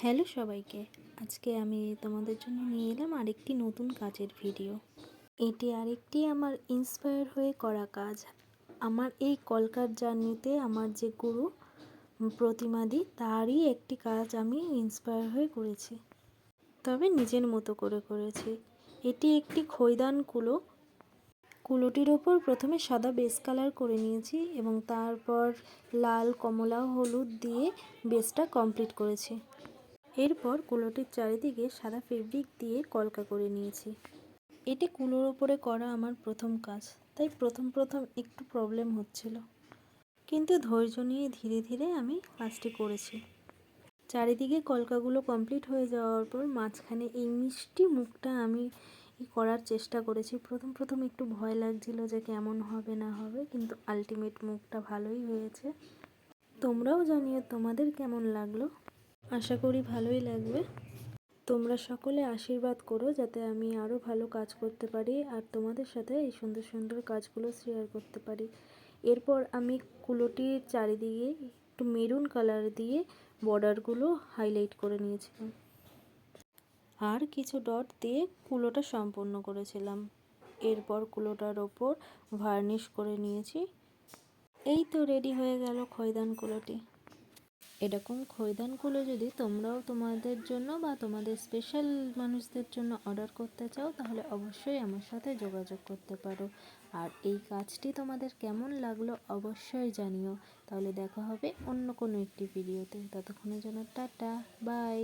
Hello সবাইকে, আজকে আমি তোমাদের জন্য নিয়ে এলাম আরেকটি নতুন কাজের ভিডিও। এটি আরেকটি আমার ইন্সপায়ার হয়ে করা কাজ। আমার এই কলকার জার্নিতে আমার যে গুরু প্রতিমাদি তারই একটি কাজ আমি ইন্সপায়ার হয়ে করেছি, তবে নিজের মতো করে করেছি। এটি একটি খৈদান কুলো। কুলোটির ওপর প্রথমে সাদা বেস কালার করে নিয়েছি এবং তারপর লাল, কমলা, হলুদ দিয়ে বেসটা কমপ্লিট করেছি। এরপর কুলোটির চারিদিকে সাদা ফেব্রিক দিয়ে কলকা করে নিয়েছি। এটি কুলোর ওপরে করা আমার প্রথম কাজ, তাই প্রথম একটু প্রবলেম হচ্ছিল, কিন্তু ধৈর্য নিয়ে ধীরে ধীরে আমি কাজটি করেছি। চারিদিকে কলকাগুলো কমপ্লিট হয়ে যাওয়ার পর মাঝখানে এই মিষ্টি মুখটা আমি করার চেষ্টা করেছি। প্রথম একটু ভয় লাগছিল যে কেমন হবে না হবে, কিন্তু আলটিমেট মুখটা ভালোই হয়েছে। তোমরাও জানিও তোমাদের কেমন লাগলো। আশা করি ভালোই লাগবে। তোমরা সকলে আশীর্বাদ করো যাতে আমি আরও ভালো কাজ করতে পারি আর তোমাদের সাথে এই সুন্দর সুন্দর কাজগুলো শেয়ার করতে পারি। এরপর আমি কুলোটির চারিদিকে একটু মেরুন কালার দিয়ে বর্ডারগুলো হাইলাইট করে নিয়েছিলাম আর কিছু ডট দিয়ে কুলোটা সম্পূর্ণ করেছিলাম। এরপর কুলোটার ওপর ভার্নিশ করে নিয়েছি। এই তো রেডি হয়ে গেল খৈদান কুলোটি। এরকম খৈদানগুলো যদি তোমরাও তোমাদের জন্য বা তোমাদের স্পেশাল মানুষদের জন্য অর্ডার করতে চাও, তাহলে অবশ্যই আমার সাথে যোগাযোগ করতে পারো। আর এই কাজটি তোমাদের কেমন লাগলো অবশ্যই জানিও। তাহলে দেখা হবে অন্য কোনো একটি ভিডিওতে। ততক্ষণের জন্য টাটা, বাই।